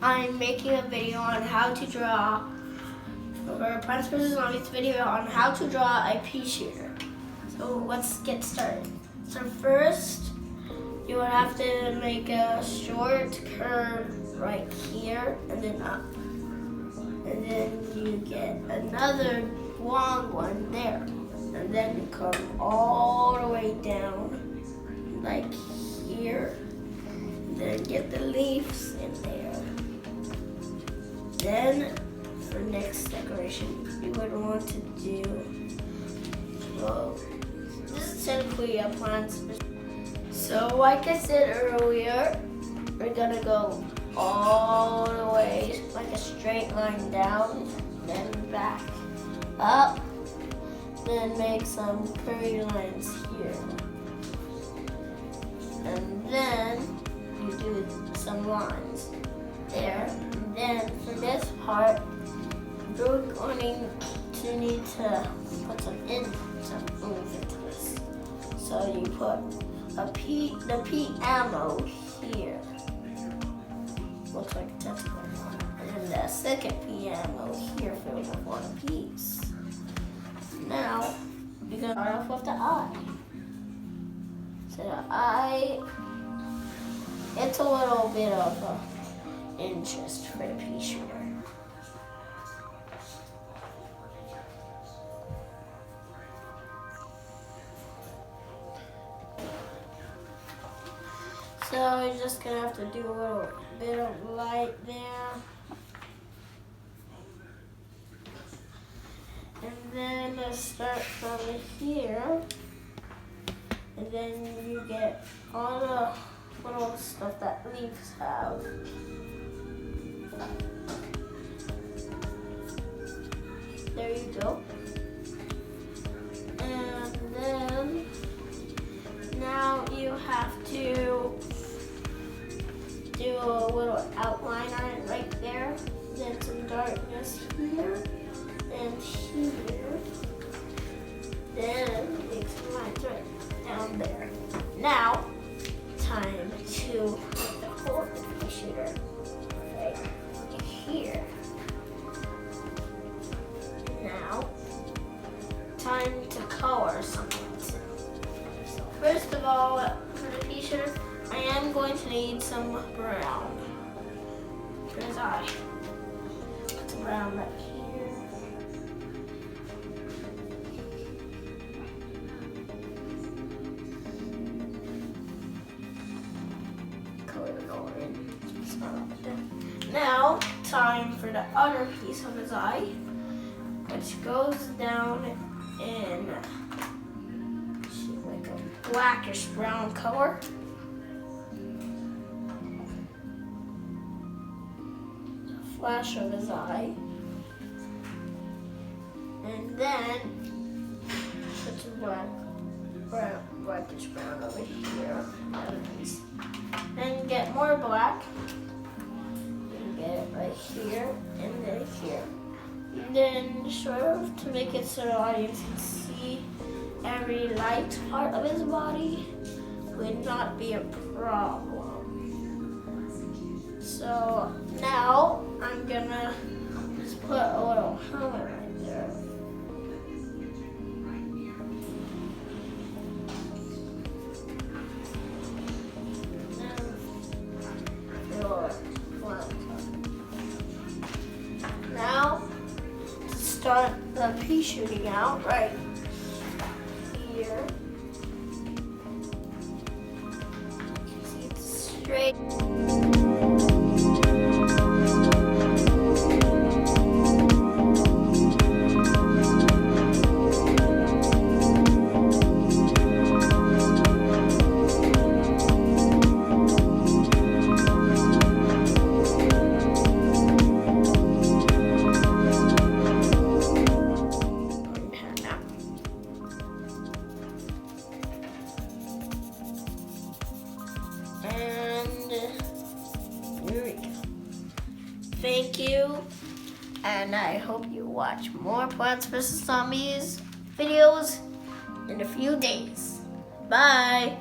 I'm making a video on how to draw, or Plants vs. Zombies video on how to draw a Peashooter. So let's get started. So first, you would have to make a short curve right here and then up. And then you get another long one there. And then you come all the way down, like here. And then get the leaves in there. Then, for next decoration, you would want to do, well, this is technically a plant. So like I said earlier, we're gonna go all the way, like a straight line down, then back up, then make some curvy lines here. And then you do some lines there. And then for this part, you're going to need to put some oomph into this. So you put the P ammo here. Looks like a tentacle. And then the second P ammo here filled with one piece. Now, you're going to start off with the eye. So the eye, it's a little bit of interest for the Peashooter. So you're just gonna have to do a little bit of light there. And then let's start from here. And then you get all the little stuff that leaves have. There you go. And then now you have to do a little outline on it right there. Then some darkness here and here. Then make some lines right down there. Now, time to put the hole in the Peashooter right here. Now, time to color something. So first of all, for the Peashooter, I am going to need some brown. For his eye. Put some brown right here. Color it all in. Start off with that. Now, time for the other piece of his eye, which goes down in like a blackish brown color. Flash of his eye. And then put some blackish brown over here. Then get more black. And get it right here and then here. And then sort of to make it so the audience can see every light part of his body would not be a problem. So now I'm gonna just put a little helmet right there. Now to start the pea shooting out right here. See, it's straight. Thank you, and I hope you watch more Plants vs. Zombies videos in a few days. Bye!